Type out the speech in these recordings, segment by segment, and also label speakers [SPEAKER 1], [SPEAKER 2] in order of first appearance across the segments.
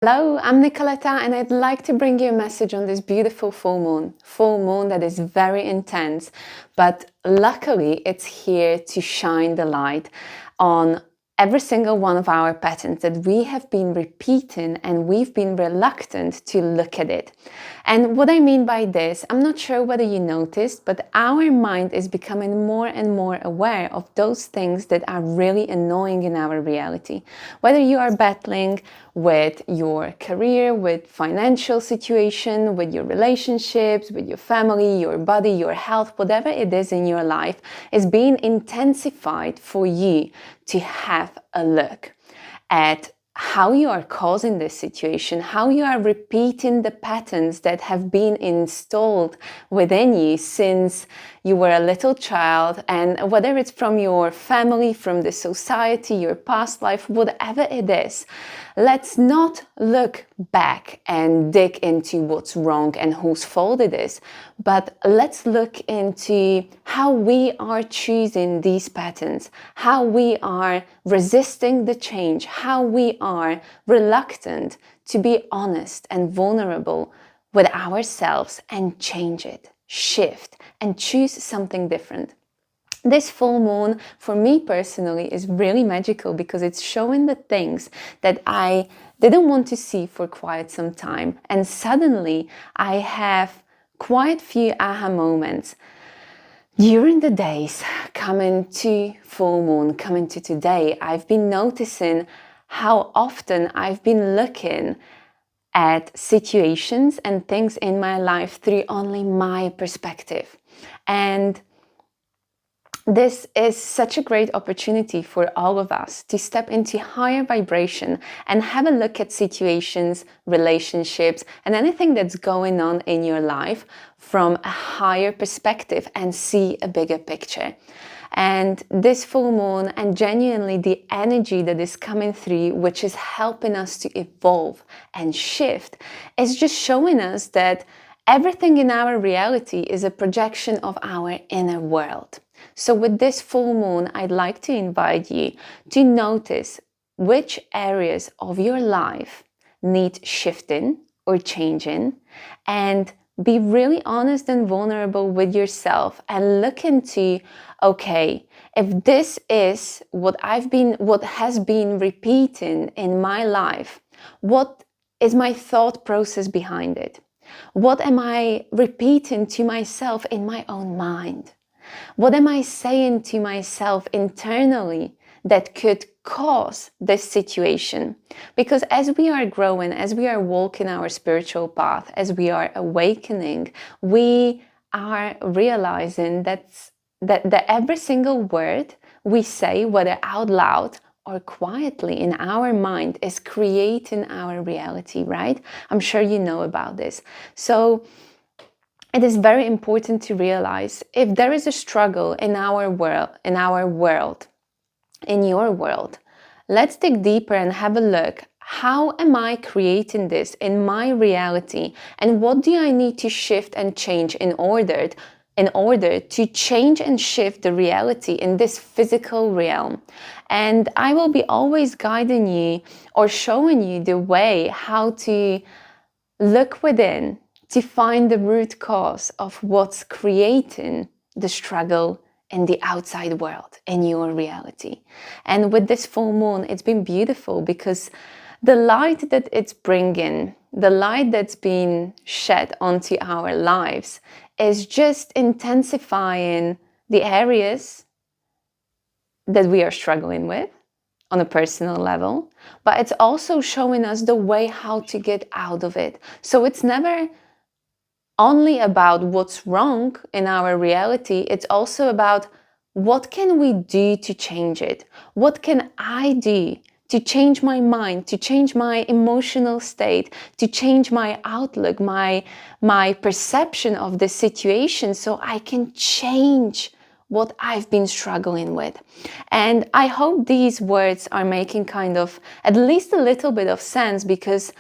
[SPEAKER 1] Hello, I'm Nicoletta and I'd like to bring you a message on this beautiful full moon that is very intense, but luckily it's here to shine the light on every single one of our patterns that we have been repeating and we've been reluctant to look at it. And what I mean by this, I'm not sure whether you noticed, but our mind is becoming more and more aware of those things that are really annoying in our reality. Whether you are battling with your career, with financial situation, with your relationships, with your family, your body, your health, whatever it is in your life is being intensified for you to have a look at how you are causing this situation, how you are repeating the patterns that have been installed within you since you were a little child, and whether it's from your family, from the society, your past life, whatever it is. Let's not look back and dig into what's wrong and whose fault it is, but let's look into how we are choosing these patterns, how we are resisting the change, how we are reluctant to be honest and vulnerable with ourselves and change it, shift, and choose something different. This full moon, for me personally, is really magical because it's showing the things that I didn't want to see for quite some time. And suddenly I have quite a few aha moments during the days coming to full moon, coming to today. I've been noticing how often I've been looking at situations and things in my life through only my perspective. And this is such a great opportunity for all of us to step into higher vibration and have a look at situations, relationships, and anything that's going on in your life from a higher perspective and see a bigger picture. And this full moon and genuinely the energy that is coming through, which is helping us to evolve and shift, is just showing us that everything in our reality is a projection of our inner world. So with this full moon, I'd like to invite you to notice which areas of your life need shifting or changing, and be really honest and vulnerable with yourself and look into, okay, if this is what has been repeating in my life, what is my thought process behind it? What am I repeating to myself in my own mind? What am I saying to myself internally that could cause this situation? Because as we are growing, as we are walking our spiritual path, as we are awakening, we are realizing that every single word we say, whether out loud or quietly in our mind, is creating our reality, right? I'm sure you know about this. So it is very important to realize if there is a struggle in our world, in your world, let's dig deeper and have a look. How am I creating this in my reality? And what do I need to shift and change in order to change and shift the reality in this physical realm? And I will be always guiding you or showing you the way how to look within to find the root cause of what's creating the struggle in the outside world, in your reality. And with this full moon, it's been beautiful because the light that it's bringing, the light that's been shed onto our lives, is just intensifying the areas that we are struggling with on a personal level, but it's also showing us the way how to get out of it. So it's never only about what's wrong in our reality, it's also about what can we do to change it? What can I do to change my mind, to change my emotional state, to change my outlook, my perception of the situation, so I can change what I've been struggling with. And I hope these words are making kind of at least a little bit of sense, because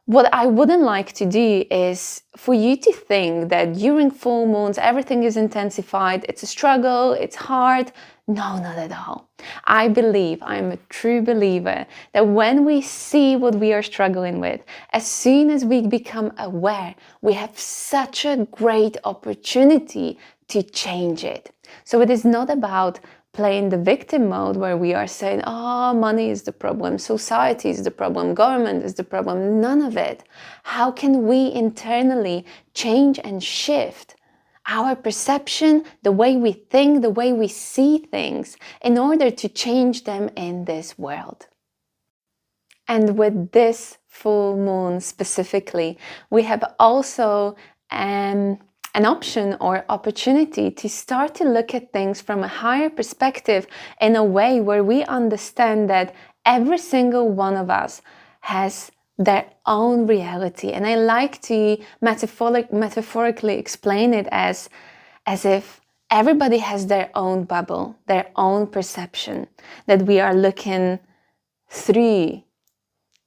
[SPEAKER 1] what I wouldn't like to do is for you to think that during full moons everything is intensified, it's a struggle, it's hard. No, not at all. I'm a true believer that when we see what we are struggling with, as soon as we become aware, we have such a great opportunity to change it. So it is not about playing the victim mode where we are saying, oh, money is the problem, society is the problem, government is the problem. None of it. How can we internally change and shift our perception, the way we think, the way we see things, in order to change them in this world? And with this full moon specifically, we have also an option or opportunity to start to look at things from a higher perspective, in a way where we understand that every single one of us has their own reality. And I like to metaphorically explain it as if everybody has their own bubble, their own perception that we are looking through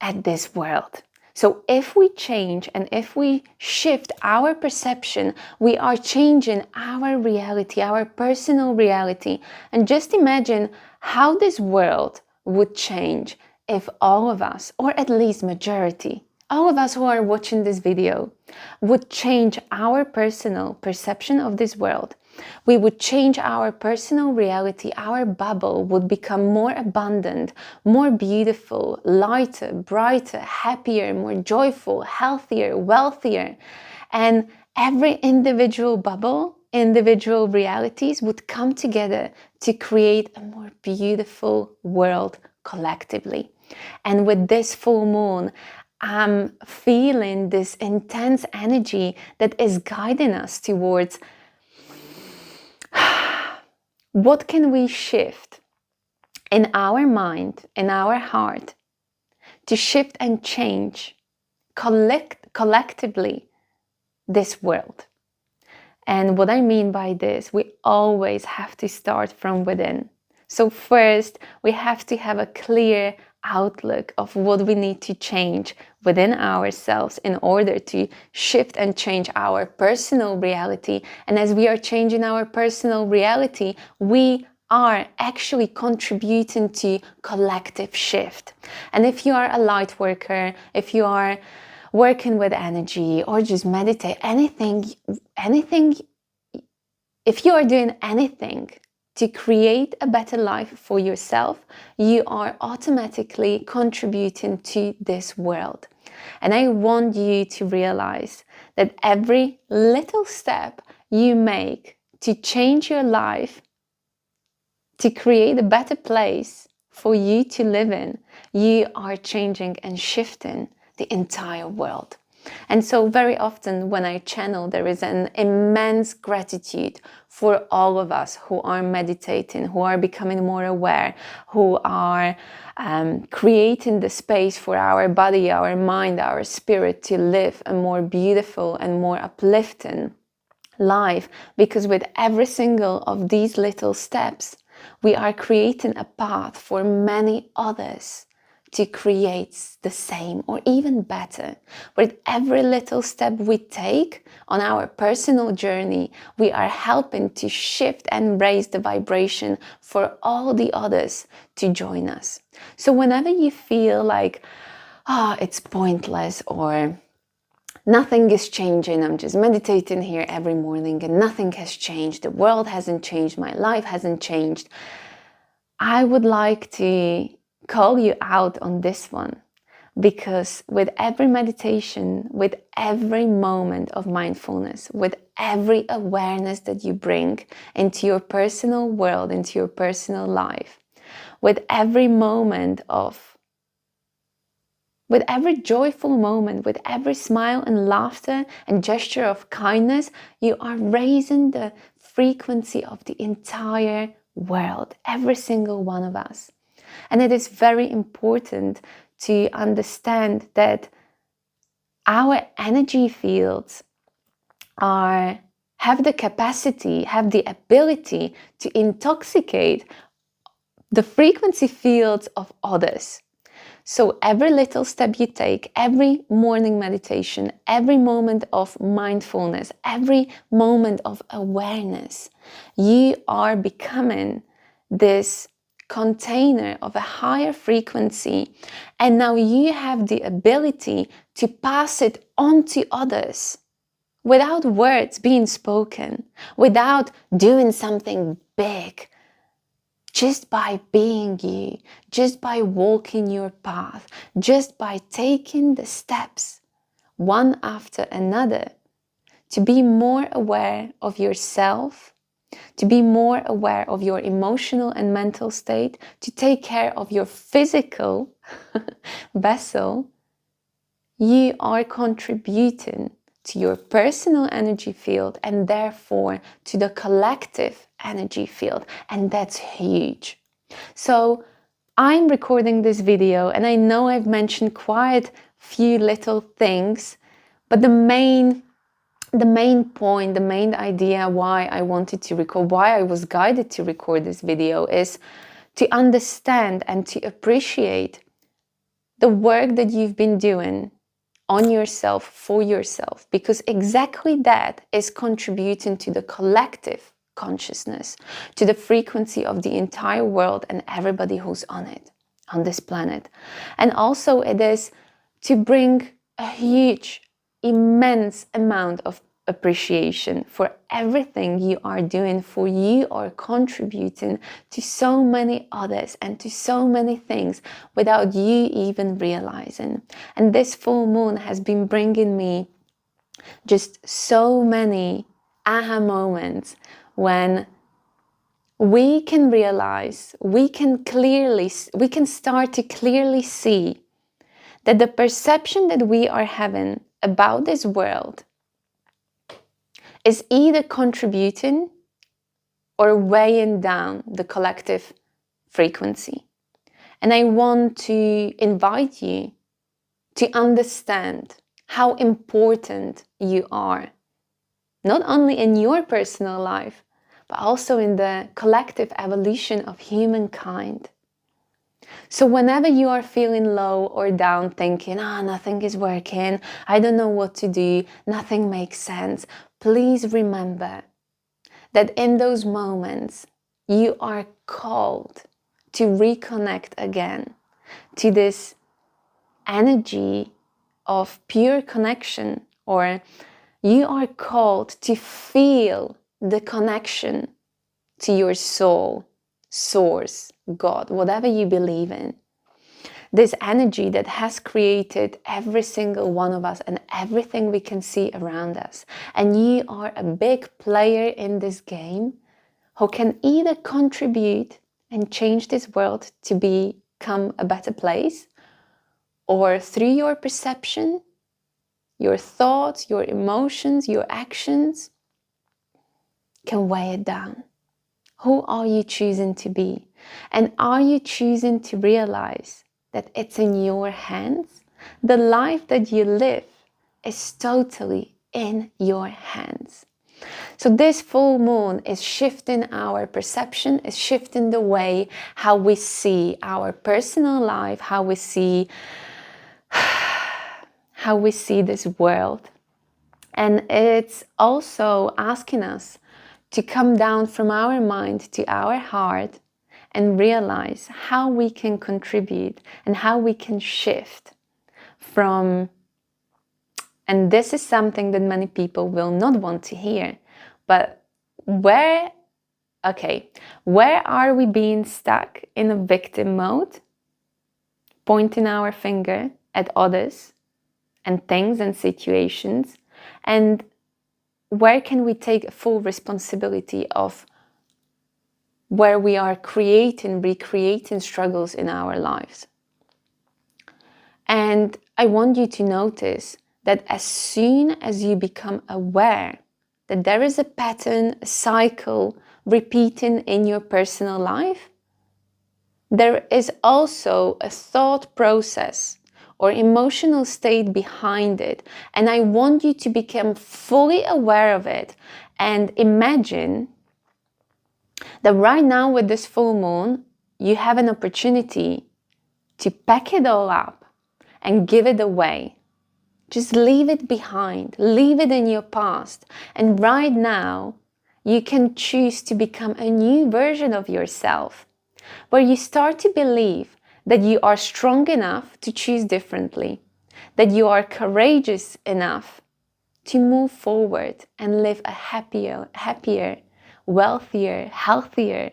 [SPEAKER 1] at this world. So if we change and if we shift our perception, we are changing our reality, our personal reality. And just imagine how this world would change if all of us, or at least majority, all of us who are watching this video, would change our personal perception of this world. We would change our personal reality. Our bubble would become more abundant, more beautiful, lighter, brighter, happier, more joyful, healthier, wealthier. And every individual bubble, individual realities would come together to create a more beautiful world collectively. And with this full moon, I'm feeling this intense energy that is guiding us towards what can we shift in our mind, in our heart, to shift and change collectively this world. And what I mean by this, we always have to start from within. So first, we have to have a clear outlook of what we need to change within ourselves in order to shift and change our personal reality. And as we are changing our personal reality, we are actually contributing to collective shift. And if you are a light worker, if you are working with energy or just meditate, anything, if you are doing anything to create a better life for yourself, you are automatically contributing to this world. And I want you to realize that every little step you make to change your life, to create a better place for you to live in, you are changing and shifting the entire world. And so very often when I channel, there is an immense gratitude for all of us who are meditating, who are becoming more aware, who are creating the space for our body, our mind, our spirit to live a more beautiful and more uplifting life. Because with every single of these little steps, we are creating a path for many others to create the same or even better. With every little step we take on our personal journey, we are helping to shift and raise the vibration for all the others to join us. So whenever you feel like, it's pointless, or nothing is changing, I'm just meditating here every morning and nothing has changed, the world hasn't changed, my life hasn't changed, I would like to call you out on this one, because with every meditation, with every moment of mindfulness, with every awareness that you bring into your personal world, into your personal life, with every joyful moment, with every smile and laughter and gesture of kindness, you are raising the frequency of the entire world, every single one of us. And it is very important to understand that our energy fields have the capacity, have the ability to intoxicate the frequency fields of others. So every little step you take, every morning meditation, every moment of mindfulness, every moment of awareness, you are becoming this container of a higher frequency, and now you have the ability to pass it on to others without words being spoken, without doing something big, just by being you, just by walking your path, just by taking the steps one after another to be more aware of yourself, to be more aware of your emotional and mental state, to take care of your physical vessel. You are contributing to your personal energy field and therefore to the collective energy field, and that's huge. So I'm recording this video, and I know I've mentioned quite few little things, but the main point, the main idea why I wanted to record, why I was guided to record this video, is to understand and to appreciate the work that you've been doing on yourself, for yourself, because exactly that is contributing to the collective consciousness, to the frequency of the entire world and everybody who's on it, on this planet. And also it is to bring a huge, immense amount of appreciation for everything you are doing, for you are contributing to so many others and to so many things without you even realizing. And this full moon has been bringing me just so many aha moments when we can realize, we can start to clearly see that the perception that we are having about this world is either contributing or weighing down the collective frequency. And I want to invite you to understand how important you are, not only in your personal life, but also in the collective evolution of humankind. So whenever you are feeling low or down, thinking, nothing is working, I don't know what to do, nothing makes sense, please remember that in those moments, you are called to reconnect again to this energy of pure connection, or you are called to feel the connection to your soul, source, God, whatever you believe in. This energy that has created every single one of us and everything we can see around us. And you are a big player in this game who can either contribute and change this world to become a better place, or through your perception, your thoughts, your emotions, your actions, can weigh it down. Who are you choosing to be? And are you choosing to realize that it's in your hands? The life that you live is totally in your hands. So this full moon is shifting our perception, is shifting the way how we see our personal life, how we see this world. And it's also asking us to come down from our mind to our heart and realize how we can contribute and how we can shift from, and this is something that many people will not want to hear, but where are we being stuck in a victim mode, pointing our finger at others and things and situations, and where can we take full responsibility of where we are recreating struggles in our lives? And I want you to notice that as soon as you become aware that there is a pattern, a cycle repeating in your personal life, there is also a thought process or emotional state behind it. And I want you to become fully aware of it and imagine that right now with this full moon, you have an opportunity to pack it all up and give it away. Just leave it behind, leave it in your past. And right now you can choose to become a new version of yourself, where you start to believe that you are strong enough to choose differently, that you are courageous enough to move forward and live a happier, wealthier, healthier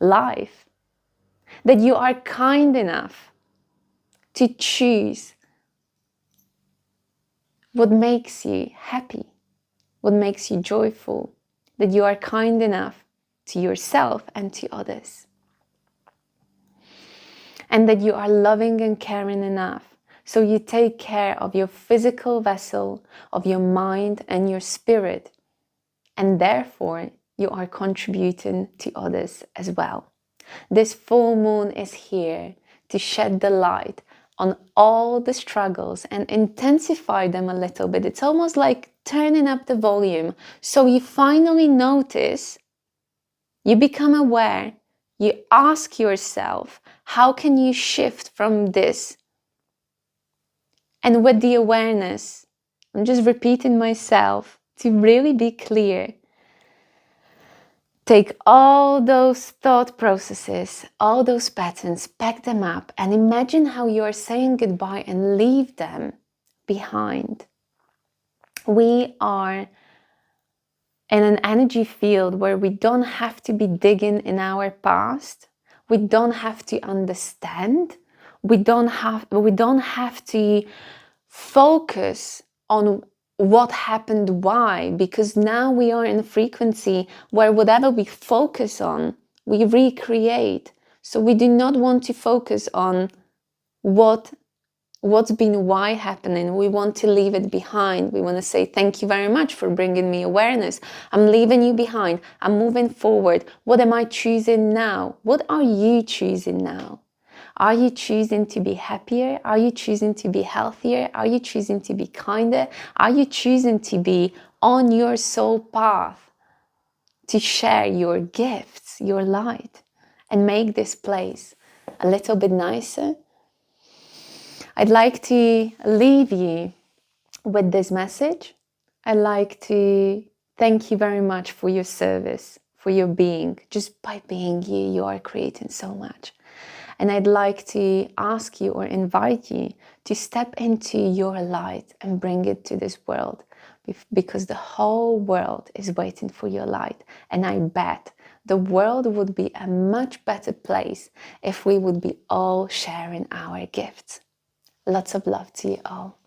[SPEAKER 1] life, that you are kind enough to choose what makes you happy, what makes you joyful, that you are kind enough to yourself and to others, and that you are loving and caring enough so you take care of your physical vessel, of your mind and your spirit, and therefore you are contributing to others as well. This full moon is here to shed the light on all the struggles and intensify them a little bit. It's almost like turning up the volume so you finally notice, you become aware, you ask yourself, how can you shift from this? And with the awareness, I'm just repeating myself to really be clear. Take all those thought processes, all those patterns, pack them up, and imagine how you are saying goodbye and leave them behind. We are in an energy field where we don't have to be digging in our past. We don't have to understand. We don't have to focus on what happened, why, because now we are in a frequency where whatever we focus on, we recreate. So we do not want to focus on what's been why happening. We want to leave it behind. We want to say, thank you very much for bringing me awareness. I'm leaving you behind. I'm moving forward. What am I choosing now? What are you choosing now? Are you choosing to be happier? Are you choosing to be healthier? Are you choosing to be kinder? Are you choosing to be on your soul path to share your gifts, your light, and make this place a little bit nicer? I'd like to leave you with this message. I'd like to thank you very much for your service, for your being. Just by being you, you are creating so much. And I'd like to ask you or invite you to step into your light and bring it to this world, because the whole world is waiting for your light. And I bet the world would be a much better place if we would be all sharing our gifts. Lots of love to you all.